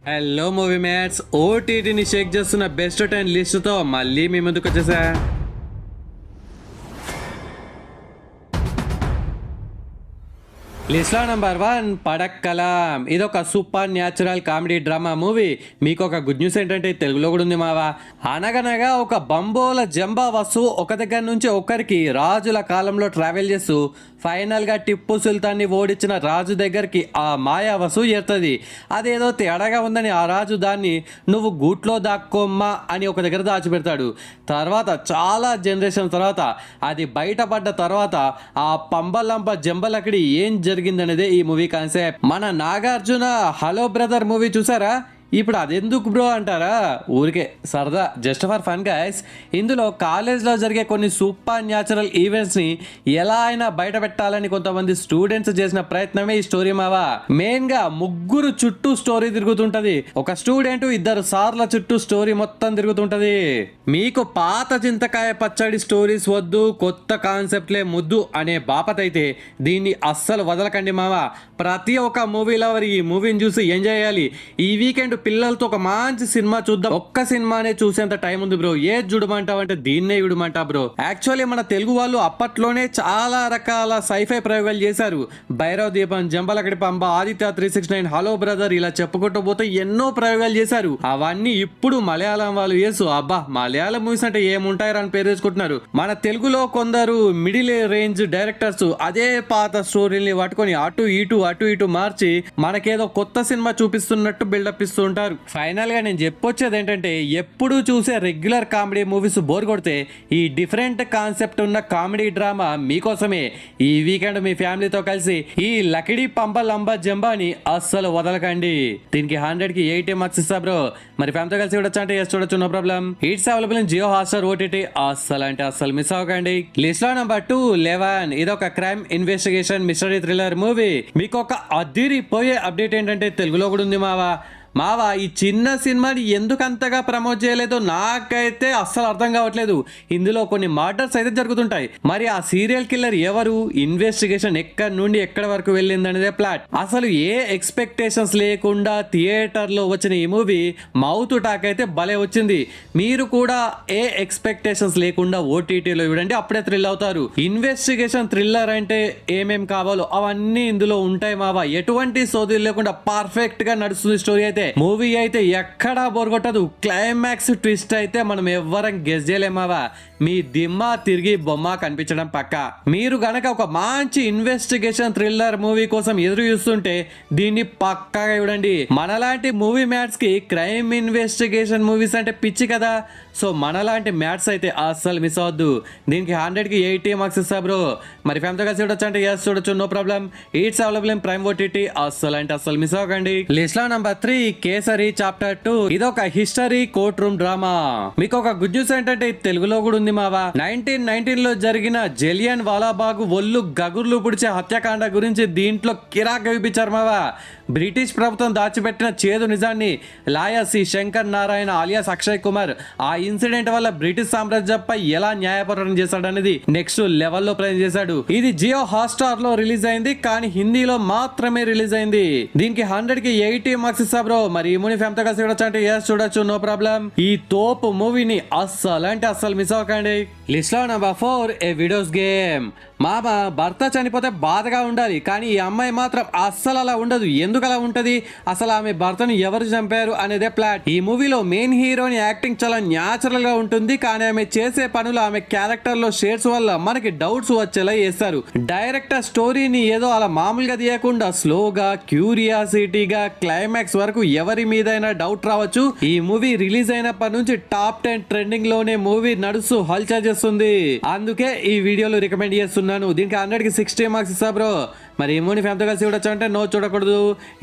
Hello movie mates, ఓటీటీని Sheikh చేస్తున్న best 10 లిస్టుతో మళ్ళీ మీ ముందుకు వచ్చేసా. లిస్ట్లో నెంబర్ 1 పడక్కలం. ఇది ఒక super natural comedy drama movie. మీకు ఒక గుడ్ న్యూస్ ఏంటంటే తెలుగులో కూడా ఉంది మావా. అనగనగా ఒక బంబోల జంబా వస్తువు ఒక దగ్గర నుంచి ఒకరికి రాజుల కాలంలో ట్రావెల్ చేస్తూ ఫైనల్గా టిప్పు సుల్తాన్ని ఓడించిన రాజు దగ్గరికి ఆ మాయా వస్తువు చేరుతుంది. అదేదో తేడాగా ఉందని ఆ రాజు దాన్ని నువ్వు గూట్లో దాక్కోమ్మా అని ఒక దగ్గర దాచిపెడతాడు. తర్వాత చాలా జనరేషన్ తర్వాత అది బయటపడ్డ తర్వాత ఆ పంబలంబ జంబలకడి ఏం జరిగిందనేదే ఈ మూవీ కాన్సెప్ట్. మన నాగార్జున హలో బ్రదర్ మూవీ చూసారా? ఇప్పుడు అదెందుకు బ్రో అంటారా? ఊరికే సరదా, జస్ట్ ఫర్ ఫన్ గైస్. ఇందులో కాలేజ్లో జరిగే కొన్ని సూపర్ న్యాచురల్ ఈవెంట్స్ని ఎలా అయినా బయట పెట్టాలని కొంతమంది స్టూడెంట్స్ చేసిన ప్రయత్నమే ఈ స్టోరీ మావా. మెయిన్గా ముగ్గురు చుట్టూ స్టోరీ తిరుగుతుంటది. ఒక స్టూడెంట్ 2 సార్ల చుట్టూ స్టోరీ మొత్తం తిరుగుతుంటది. మీకు పాత చింతకాయ పచ్చడి స్టోరీస్ వద్దు, కొత్త కాన్సెప్ట్లే ముద్దు అనే బాపతైతే దీన్ని అస్సలు వదలకండి మావా. ప్రతి ఒక్క మూవీ లవర్ ఈ మూవీని చూసి ఎంజాయ్ చేయాలి. ఈ వీకెండ్ పిల్లలతో ఒక మంచి సినిమా చూద్దాం. ఒక్క సినిమానే చూసేంత టైం ఉంది బ్రో. ఏ చూడమంటావంటే దీన్నే చూడమంటా బ్రో. యాక్చువల్లీ మన తెలుగు వాళ్ళు అప్పట్లోనే చాలా రకాల సైఫై ప్రయోగాలు చేశారు. భైరవ దీపం, జంబలకడి పంబ, ఆదిత్య 369, హలో బ్రదర్ ఇలా చెప్పుకుంటూ పోతే ఎన్నో ప్రయోగాలు చేశారు. అవన్నీ ఇప్పుడు మలయాళం వాళ్ళు చేసు అబ్బా మలయాళం మూవీస్ అంటే ఏముంటాయో అని పేరు వేసుకుంటున్నారు. మన తెలుగులో కొందరు మిడిల్ రేంజ్ డైరెక్టర్స్ అదే పాత స్టోరీని పట్టుకొని అటు ఇటు మార్చి మనకేదో కొత్త సినిమా చూపిస్తున్నట్టు బిల్డప్ ఇస్తూ ఉంటారు. ఫైనల్ గా నేను చెప్పొచ్చేది ఏంటంటే, ఎప్పుడు చూసే రెగ్యులర్ కామెడీ మూవీస్ బోర్ కొడితే ఈ డిఫరెంట్ కాన్సెప్ట్ ఉన్న కామెడీ డ్రామా మీకోసమే. ఈ వీకెండ్ మీ ఫ్యామిలీతో కలిసి ఈ లకిడి పంబ లంబ జంబాని అస్సలు వదలకండి. దీనికి 100కి 80 మార్క్స్ ఇస్తా బ్రో. మరి ఫ్యామిలీతో కలిసి చూడొచ్చు అంటే చూడొచ్చు, no problem. It's available in Jio Hotstar OTT. అస్సలు అంటే అస్సలు మిస్ అవ్వకండి. లిస్ట్ లో నెంబర్ 2 11. ఇది ఒక crime investigation mystery thriller movie. మీకు ఒక అదిరిపోయే అప్డేట్ ఏంటంటే తెలుగులో కూడా ఉంది మావా. ఈ చిన్న సినిమాని ఎందుకు అంతగా ప్రమోట్ చేయలేదో నాకైతే అస్సలు అర్థం కావట్లేదు. ఇందులో కొన్ని మర్డర్స్ అయితే జరుగుతుంటాయి. మరి ఆ సీరియల్ కిల్లర్ ఎవరు, ఇన్వెస్టిగేషన్ ఎక్కడి నుండి ఎక్కడి వరకు వెళ్ళిందనేదే ప్లాట్. అసలు ఏ ఎక్స్పెక్టేషన్స్ లేకుండా థియేటర్లో వచ్చిన ఈ మూవీ మౌత్ టాక్ అయితే భలే వచ్చింది. మీరు కూడా ఏ ఎక్స్పెక్టేషన్స్ లేకుండా ఓటీటీలో చూడండి, అప్పుడే థ్రిల్ అవుతారు. ఇన్వెస్టిగేషన్ థ్రిల్లర్ అంటే ఏమేం కావాలో అవన్నీ ఇందులో ఉంటాయి మావా. ఎటువంటి సోదీ లేకుండా పర్ఫెక్ట్ గా నడుస్తుంది స్టోరీ అయితే. మూవీ అయితే ఎక్కడా బోర్ కొట్టదు. క్లైమాక్స్ ట్విస్ట్ అయితే మనం ఎవ్వరం గెస్ చేయలేమావా. మీ దిమ్మా తిరిగి బొమ్మ కనిపించడం పక్క. మీరు గనక ఒక మంచి ఇన్వెస్టిగేషన్ థ్రిల్లర్ మూవీ కోసం ఎదురు చూస్తుంటే దీన్ని పక్కాగా చూడండి. మనలాంటి మూవీ మ్యాట్స్ కి క్రైమ్ ఇన్వెస్టిగేషన్ మూవీస్ అంటే పిచ్చి కదా. సో మనలాంటి మ్యాట్స్ అయితే అస్సలు మిస్ అవద్దు. దీనికి 100కి 80 మార్క్స్ ఇస్తా బ్రో. మరి ఫ్యామిలీతో కలిసి చూడొచ్చు అంటే చూడొచ్చు, no problem. It's available in Prime OTT. అస్సలు అంటే అస్సలు మిస్ అవ్వకండి. లిస్ట్ లో నెంబర్ 3 కేసరి చాప్టర్ 2. ఇది ఒక హిస్టరీ కోర్ట్ రూమ్ డ్రామా. మీకు ఒక గుడ్ న్యూస్ ఏంటంటే తెలుగులో కూడా ఉంది మావా. 1919 లో జరిగిన జలియన్ వాలాబాగ్ ఒళ్ళు గగుర్లు పుడిచే హత్యాకాండ గురించి దీంట్లో కిరాక్ చూపించారు మావా. బ్రిటిష్ ప్రభుత్వం దాచిపెట్టిన చేదు నిజాన్ని lawyer C Shankar Narayana alias Akshay Kumar ఆ ఇన్సిడెంట్ వల్ల బ్రిటిష్ సామ్రాజ్యంపై ఎలా న్యాయపోరాటం చేశాడనేది నెక్స్ట్ లెవెల్లో ప్రజెంట్ చేశాడు. ఇది జియో హాట్స్టార్ లో రిలీజ్ అయింది, కానీ హిందీలో మాత్రమే రిలీజ్ అయింది. దీనికి 100కి 80 మార్క్స్ ఇస్తా బ్రో. మరి ఈ మూవీ ఫ్యామిలీతో కలిసి చూడొచ్చు అంటే చూడొచ్చు, నో ప్రాబ్లం. ఈ తోపు మూవీని అస్సలు అంటే అస్సలు మిస్ అవ్వకండి. లిస్ట్ లో నెంబర్ 4 ఏ వీడియోస్ గేమ్. మామ భర్త చనిపోతే బాధగా ఉండాలి, కానీ ఈ అమ్మాయి మాత్రం అస్సలు అలా ఉండదు. ఎందుకు అలా ఉంటది? అసలు ఆమె భర్తను ఎవరు చంపారు అనేదే ప్లాట్. ఈ మూవీలో మెయిన్ హీరోని యాక్టింగ్ చాలా న్యాచురల్ గా ఉంటుంది, కానీ ఆమె చేసే పనులు ఆమె క్యారెక్టర్ లో షేడ్స్ వల్ల మనకి డౌట్స్ వచ్చేలా చేస్తారు. డైరెక్టర్ స్టోరీని ఏదో అలా మామూలుగా తీయకుండా స్లోగా క్యూరియాసిటీగా క్లైమాక్స్ వరకు ఎవరి మీదైనా డౌట్ రావచ్చు. ఈ మూవీ రిలీజ్ అయినప్పటి నుంచి టాప్ 10 ట్రెండింగ్ లోనే మూవీ నడుస్తూ హల్చల్ చేస్తుంది. అందుకే ఈ వీడియోలో రికమెండ్ చేస్తున్నాను. దీనికి 100కి 60 మార్క్స్ ఇస్తా బ్రో. మరి ఈ మూవీ ఫ్యామిలీతో కలిసి చూడొచ్చు అంటే చూడకూడదు.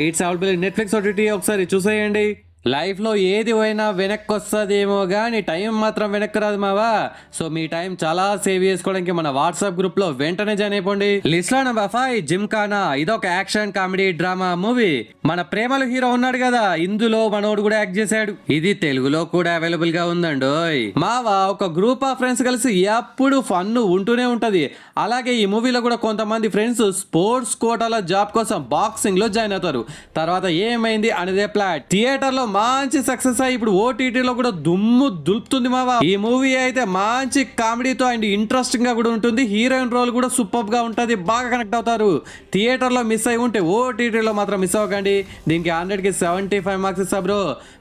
It's available Netflix OTT. ఒకసారి చూసేయండి. లైఫ్లో ఏది పోయినా వెనక్కి వస్తుందేమో కానీ టైం మాత్రం వెనక్కి రాదు మావా. సో మీ టైం చాలా సేవ్ చేసుకోవడానికి మన వాట్సాప్ గ్రూప్ లో వెంటనే జాయిన్ అయిపోండి. లిస్ట్ లో నెంబర్ 5 జిమ్ఖానా. ఇదొక యాక్షన్ కామెడీ డ్రామా మూవీ. మన ప్రేమలు హీరో ఉన్నాడు కదా, ఇందులో మనోడు కూడా యాక్ట్ చేశాడు. ఇది తెలుగులో కూడా అవైలబుల్ గా ఉందండి మావా. ఒక గ్రూప్ ఆఫ్ ఫ్రెండ్స్ కలిసి ఎప్పుడు ఫన్ ఉంటూనే ఉంటది. అలాగే ఈ మూవీలో కూడా కొంతమంది ఫ్రెండ్స్ స్పోర్ట్స్ కోటాలో జాబ్ కోసం బాక్సింగ్ లో జాయిన్ అవుతారు. తర్వాత ఏమైంది అనేదే ప్లాట్. థియేటర్ లో మంచి సక్సెస్ అయ్యి ఇప్పుడు ఓటీటీలో కూడా దుమ్ము దులుపుతుంది మావా. ఈ మూవీ అయితే మంచి కామెడీతో అండ్ ఇంట్రెస్టింగ్ గా కూడా ఉంటుంది. హీరోయిన్ రోల్ కూడా సూపర్ గా ఉంటుంది, బాగా కనెక్ట్ అవుతారు. థియేటర్ లో మిస్ అయి ఉంటే ఓటీటీలో మాత్రం మిస్ అవ్వకండి. దీనికి 100కి 75 మార్క్స్ ఇస్తా బ్రో.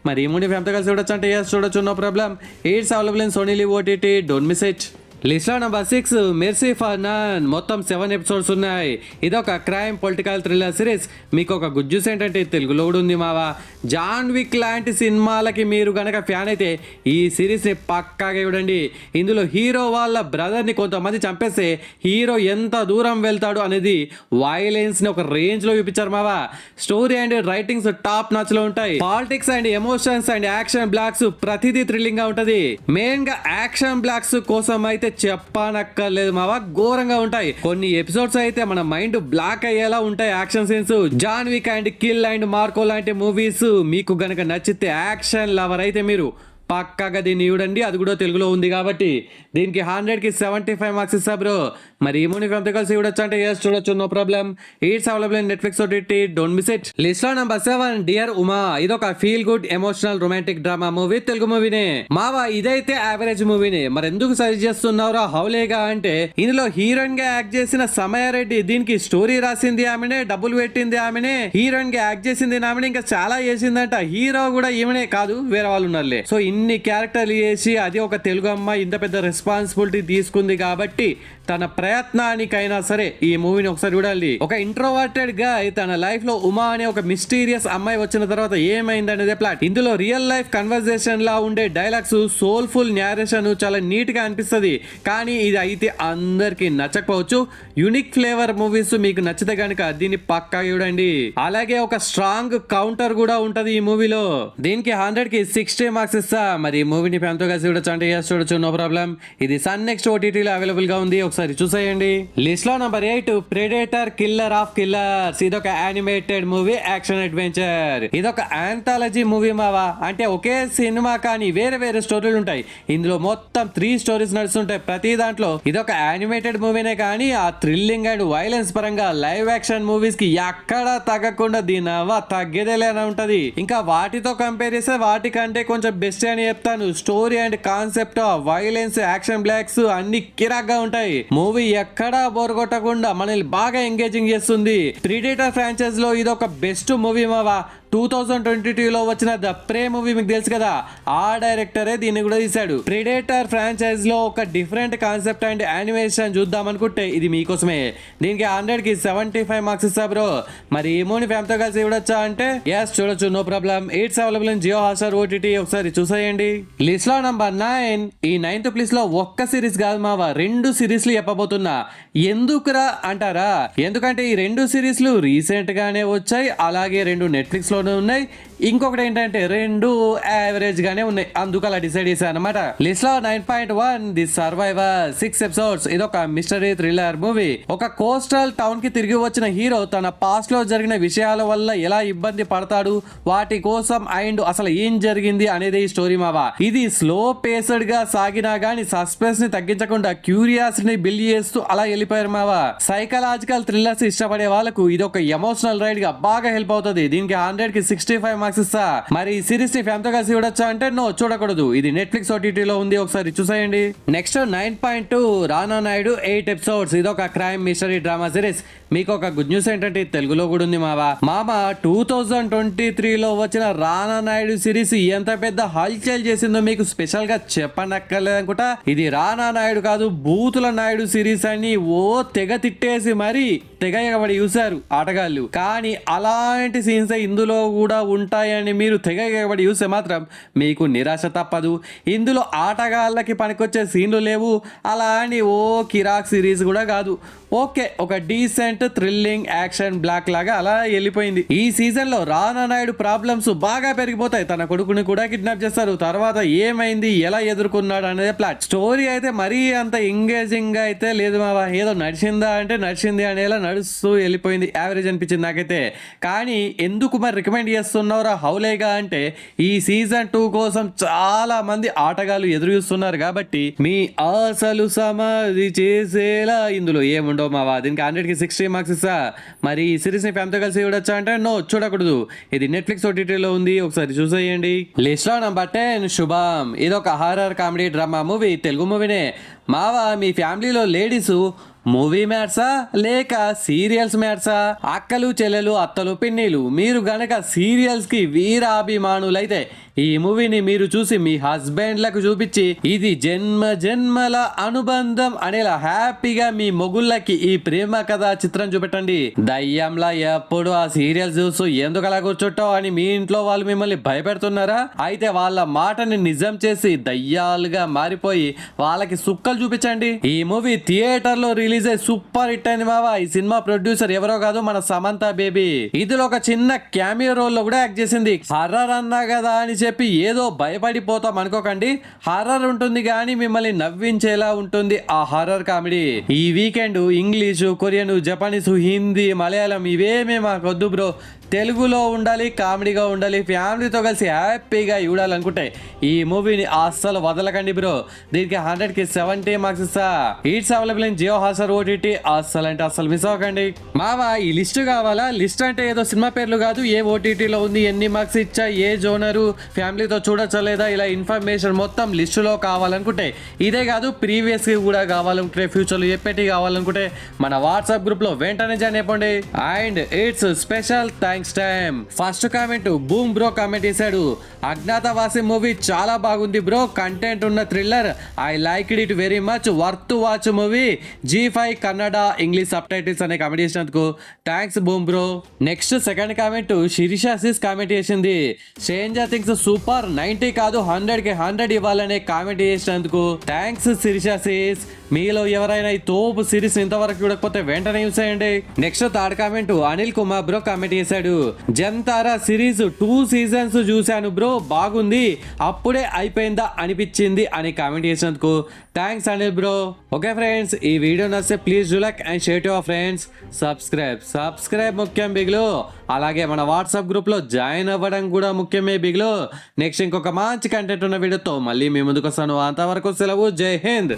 మరి ఈ మూవీ ఫ్యామిలీతో కలిసి చూడొచ్చు అంటే చూడొచ్చు, no problem. It's available in Sony Liv OTT, don't miss it. లిస్ట్లో నెంబర్ 6 మెర్సీ ఫర్ నన్. మొత్తం 7 ఎపిసోడ్స్ ఉన్నాయి. ఇదొక క్రైమ్ పొలిటికల్ థ్రిల్లర్ సిరీస్. మీకు ఒక గుడ్ న్యూస్ ఏంటంటే తెలుగులో కూడా ఉంది మావా. జాన్ విక్ లాంటి సినిమాలకి మీరు గనక ఫ్యాన్ అయితే ఈ సిరీస్ని పక్కాగా చూడండి. ఇందులో హీరో వాళ్ళ బ్రదర్ని కొంతమంది చంపేస్తే హీరో ఎంత దూరం వెళ్తాడు అనేది వైలెన్స్ని ఒక రేంజ్లో చూపించారు మావా. స్టోరీ అండ్ రైటింగ్స్ టాప్ నాచ్లో ఉంటాయి. Politics and emotions and action blocks ప్రతిదీ థ్రిల్లింగ్ గా ఉంటుంది. మెయిన్గా యాక్షన్ బ్లాక్స్ కోసం అయితే చెప్పనక్కర్లేదు మావా, ఘోరంగా ఉంటాయి. కొన్ని ఎపిసోడ్స్ అయితే మన మైండ్ బ్లాక్ అయ్యేలా ఉంటాయి action scenes. John Wick and Kill and Marco లాంటి మూవీస్ మీకు గనక నచ్చితే, యాక్షన్ లవర్ అయితే మీరు పక్కాగా దీన్ని చూడండి. అది కూడా తెలుగులో ఉంది కాబట్టి దీనికి 100కి 75 మార్క్స్ ఇస్తా బ్రో. మరి ఈ మూవీ ఫ్యామిలీతో కలిసి చూడొచ్చు అంటే చూడొచ్చు, no problem. It's available in Netflix OTT, don't miss it. List లో నెంబర్ 7 డియర్ ఉమా. ఇదొక feel good emotional romantic drama movie, Telugu మూవీనే మావా. ఇదైతే యావరేజ్ మూవీనే. మరి ఎందుకు సజెస్ట్ చేస్తున్నారో హౌలేగా అంటే, ఇందులో హీరోయిన్ గా యాక్ట్ చేసిన సమయారెడ్డి, దీనికి స్టోరీ రాసింది ఆమెనే, డబ్బులు పెట్టింది ఆమెనే, హీరోయిన్ గా యాక్ట్ చేసింది ఆమెనే, ఇంకా చాలా చేసిందంట. హీరో కూడా ఈమెనే కాదు, వేరే వాళ్ళు ఉన్నారులే. సో ఇన్ని క్యారెక్టర్లు చేసి అది ఒక తెలుగు అమ్మాయి ఇంత పెద్ద రెస్పాన్సిబిలిటీ తీసుకుంది కాబట్టి తన ప్రయత్నానికైనా సరే ఈ మూవీని ఒకసారి చూడాలి. ఒక ఇంట్రోవర్టెడ్ గా తన లైఫ్ లో ఉమా అనే ఒక మిస్టీరియస్ అమ్మాయి వచ్చిన తర్వాత ఏమైంది అనేది ప్లాట్. ఇందులో రియల్ లైఫ్ కన్వర్జేషన్ లా ఉండే డైలాగ్స్, సోల్ఫుల్ న్యారేషన్ చాలా నీట్ గా అనిపిస్తుంది. కానీ ఇది అయితే అందరికి నచ్చకపోవచ్చు. యూనిక్ ఫ్లేవర్ మూవీస్ మీకు నచ్చితే కనుక దీన్ని పక్కా చూడండి. అలాగే ఒక స్ట్రాంగ్ కౌంటర్ కూడా ఉంటది ఈ మూవీలో. దీనికి 100కి 60 మార్క్స్ ఇస్తా. మరి ఈ మూవీని ఫ్యామిలీతో కలిసి చూడొచ్చు అంటే చూడొచ్చు, నో ప్రాబ్లం. ఇది సన్ నెక్స్ట్ ఓటీటీలో అవైలబుల్ గా ఉంది, ఒకసారి చూసేయండి. లిస్ట్ లో number 8 predator killer of killers. ఇదొక యానిమేటెడ్ మూవీ, యాక్షన్ అడ్వెంచర్. ఇదొక ఆంథాలజీ మూవీ మావా. అంటే ఒకే సినిమా కానీ వేరే వేరే స్టోరీలు ఉంటాయి. ఇందులో మొత్తం 3 స్టోరీస్ నడుస్తుంటాయి ప్రతి దాంట్లో. ఇదొక యానిమేటెడ్ మూవీనే కానీ ఆ థ్రిల్లింగ్ అండ్ వైలెన్స్ పరంగా లైవ్ యాక్షన్ మూవీస్ కి ఎక్కడా తగ్గకుండా దీనవ్వ తగ్గేదేలేనా ఉంటది. ఇంకా వాటితో కంపేర్ చేస్తే వాటికంటే కొంచెం బెస్ట్ అని చెప్తాను. Story and concept, violence, action blocks అన్ని కిరాక్గా ఉంటాయి. మూవీ ఎక్కడా బోర్ కొట్టకుండా మనల్ని బాగా ఎంగేజింగ్ చేస్తుంది. ప్రిడేటర్ ఫ్రాంచైజ్ లో ఇది ఒక బెస్ట్ మూవీ మావా. 2022లో వచ్చిన ద ప్రే మూవీ మీకు తెలుసు కదా, ఆ డైరెక్టరే దీన్ని కూడా తీశాడు. ప్రెడేటర్ ఫ్రాంచైజ్ లో ఒక డిఫరెంట్ కాన్సెప్ట్ అండ్ యానిమేషన్ చూద్దాం అనుకుంటే ఇది మీకోసమే. దీనికి 100కి 75 మార్క్స్ ఇస్తా బ్రో. మరి ఈ మూవీ ఫ్యామిలీతో కలిసి చూడొచ్చా అంటే చూడొచ్చు, no problem. It's available in Jio Hotstar OTT, ఒకసారి చూసేయండి. లిస్ట్ లో నంబర్ 9. ఈ 9th ప్లేస్ లో ఒక్క సిరీస్ కాదు మావా, 2 సిరీస్లు చెప్పబోతున్నా. ఎందుకురా అంటారా? ఎందుకంటే ఈ 2 సిరీస్లు రీసెంట్ గానే వచ్చాయి. అలాగే 2 నెట్ఫ్లిక్స్ లో ఉన్నాయి. ఇంకొకటి ఏంటంటే 2 యావరేజ్ గానే ఉన్నాయి. అందుకు అలా డిసైడ్ చేశాను అనమాట. లిస్ట్ లో 9.1 ది సర్వైవర్, 6 ఎపిసోడ్స్. ఇదొక మిస్టరీ థ్రిల్లర్ మూవీ. ఒక కోస్టల్ టౌన్ కి తిరిగి వచ్చిన హీరో తన పాస్ట్ లో జరిగిన విషయాల వల్ల ఎలా ఇబ్బంది పడతాడు, వాటి కోసం అండ్ అసలు ఏం జరిగింది అనేది ఈ స్టోరీ మావా. ఇది స్లో పేస్డ్ గా సాగినా గానీ సస్పెన్స్ ని తగ్గించకుండా క్యూరియాసిటీని బిల్డ్ చేస్తూ అలా వెళ్ళిపోయారు మావా. సైకలాజికల్ థ్రిల్లర్స్ ఇష్టపడే వాళ్ళకు ఇది ఒక ఎమోషనల్ రైడ్ గా బాగా హెల్ప్ అవుతుంది. దీనికి 100కి 65 మార్క్స్ ఇస్తా. మరి ఈ సిరీస్ ని ఫ్యామిలీతో కలిసి చూడొచ్చా అంటే చూడకూడదు. ఇది నెట్ఫ్లిక్స్ ఓటీటీ లో ఉంది, ఒకసారి చూసేయండి. నెక్స్ట్ 9.2 రానా నాయుడు, 8 ఎపిసోడ్స్. ఇదొక క్రైమ్ మిస్టరీ డ్రామా సిరీస్. మీకు ఒక గుడ్ న్యూస్ ఏంటంటే తెలుగులో కూడా ఉంది మావా. 2023లో వచ్చిన రానా నాయుడు సిరీస్ ఎంత పెద్ద హల్చల్ చేసిందో మీకు స్పెషల్ గా చెప్పనక్కర్లేదు అనుకుంటా. ఇది రానా నాయుడు కాదు, బూతుల నాయుడు సిరీస్ అని ఓ తెగ తిట్టేసి మరి తెగ ఎగబడి చూశారు ఆటగాళ్ళు. కానీ అలాంటి సీన్స్ ఇందులో కూడా ఉంటాయని మీరు తెగ ఎగబడి చూస్తే మాత్రం మీకు నిరాశ తప్పదు. ఇందులో ఆటగాళ్ళకి పనికొచ్చే సీన్లు లేవు. అలా అని ఓ కిరాక్ సిరీస్ కూడా కాదు. ఓకే, ఒక డీసెంట్ థ్రిల్లింగ్ యాక్షన్ బ్లాక్ లాగా అలా వెళ్ళిపోయింది. ఈ సీజన్ లో రానా నాయుడు ప్రాబ్లమ్స్ బాగా పెరిగిపోతాయి. తన కొడుకుని కూడా కిడ్నాప్ చేస్తారు. తర్వాత ఏమైంది, ఎలా ఎదుర్కొన్నాడు అనేది ప్లాట్. స్టోరీ అయితే మరీ అంత ఎంగేజింగ్ గా అయితే లేదు మావా. ఏదో నడిచిందా అంటే నడిచింది అనేలా నడుస్తూ వెళ్ళిపోయింది, యావరేజ్ అనిపించింది నాకైతే. కానీ ఎందుకు మరి రికమెండ్ చేస్తున్నారా హౌలేగా అంటే ఈ సీజన్ 2 కోసం చాలా మంది ఆటగాళ్ళు ఎదురు చూస్తున్నారు కాబట్టి మీ అసలు సమాధి చేసేలా ఇందులో ఏముండవు మావా. దీనికి 100కి 60 మార్క్స్ ఇస్తా. మరి ఈ సిరీస్ ని ఫ్యామిలీతో కలిసి చూడొచ్చా అంటే నో, చూడకూడదు. ఇది నెట్ఫ్లిక్స్ ఓటీటీలో ఉంది, ఒకసారి చూసేయండి. లిస్ట్ లో నంబర్ 10 శుభం. ఇది ఒక horror comedy drama movie, Telugu మూవీనే మావా. మీ ఫ్యామిలీలో లేడీస్ మూవీ మ్యాట్సా లేక సీరియల్స్ మ్యాట్సా? అక్కలు చెల్లెలు అత్తలు పిన్నిలు మీరు గనక సీరియల్స్ కి వీరాభిమానులైతే ఈ మూవీని మీరు చూసి మీ హస్బెండ్లకు చూపించి ఇది జన్మ జన్మల అనుబంధం అనేలా హ్యాపీగా మీ మొగుళ్ళకి ఈ ప్రేమ కథ చిత్రం చూపెట్టండి. దయ్యంలా ఎప్పుడు ఆ సీరియల్స్ చూస్తూ ఎందుకు అలా కూర్చుంటావు అని మీ ఇంట్లో వాళ్ళు మిమ్మల్ని భయపెడుతున్నారా? అయితే వాళ్ళ మాటని నిజం చేసి దయ్యాలుగా మారిపోయి వాళ్ళకి సుక్కలు చూపించండి. ఈ మూవీ థియేటర్ లో రిలీజ్ అయ్యి సూపర్ హిట్ అయింది మావా. ఈ సినిమా ప్రొడ్యూసర్ ఎవరో కాదు, మన సమంత బేబీ. ఇందులో ఒక చిన్న క్యామియో రోల్ లో కూడా యాక్ట్ చేసింది. హర్రర్ అన్నా కదా అని చెప్పి ఏదో భయపడిపోతాం అనుకోకండి. హర్రర్ ఉంటుంది కానీ మిమ్మల్ని నవ్వించేలా ఉంటుంది ఆ హర్రర్ కామెడీ. ఈ weekend English, Korean, Japanese, Hindi, Malayalam ఇవేమే మాకొద్దు బ్రో. తెలుగులో ఉండాలి, కామెడీగా ఉండాలి, ఫ్యామిలీతో కలిసి హ్యాపీగా చూడాలనుకుంటే ఈ మూవీని అస్సలు వదలకండి బ్రో. దీనికి 100కి 70 మార్క్స్ ఇస్తా. It's available in Jio Hotstar OTT. అస్సలు అంటే అస్సలు మిస్ అవ్వకండి మావా. ఈ లిస్ట్ కావాలా? లిస్ట్ అంటే ఏదో సినిమా పేర్లు కాదు, ఏ ఓటీటీలో ఉంది, ఎన్ని మార్క్స్ ఇచ్చా, ఏ జోనరు, ఫ్యామిలీతో చూడొచ్చా లేదా, ఇలా ఇన్ఫర్మేషన్ మొత్తం లిస్టులో కావాలనుకుంటే ఇదే కాదు, ప్రీవియస్ కూడా కావాలనుకుంటే, ఫ్యూచర్లో చెప్పేటి కావాలనుకుంటే మన వాట్సాప్ గ్రూప్ లో వెంటనే జాయిన్ అయిపోండి. And it's special thanks time. First comment Boom bro comment చేశాడు. అజ్ఞాతవాసి మూవీ చాలా బాగుంది బ్రో, కంటెంట్ ఉన్న thriller, I like it very much, worth watch movie, G5 Kannada English subtitles అనే కామెంట్ చేసినందుకు thanks Boom bro. Next second comment Shirisha sis comment చేసింది. Stranger Things super, 90 కాదు 100కి 100 ఇవ్వాలనే comment చేసినందుకు థ్యాంక్స్ శిరీషాసిస్. మీలో ఎవరైనా ఈ తోపు సిరీస్ ఇంతవరకు చూడకపోతే వెంటనే యూస్ చేయండి. Next third comment Anil Kumar bro comment చేశాడు. జంతారా సిరీస్ 2 సీజన్స్ చూశాను బ్రో, బాగుంది, అప్పుడే అయిపోయిందా అనిపించింది అని కామెంట్ చేసినందుకు thanks Anil bro. Okay friends, ఈ వీడియో నచ్చితే please do like and share to your friends. Subscribe ముఖ్యం బిగ్లో. అలాగే మన వాట్సాప్ గ్రూప్ లో జాయిన్ అవ్వడం కూడా ముఖ్యమే బిగ్లో. నెక్స్ట్ ఇంకొక మంచి కంటెంట్ ఉన్న వీడియోతో మళ్ళీ మీ ముందుకు వస్తాను. అంతవరకు సెలవు, జై హింద్.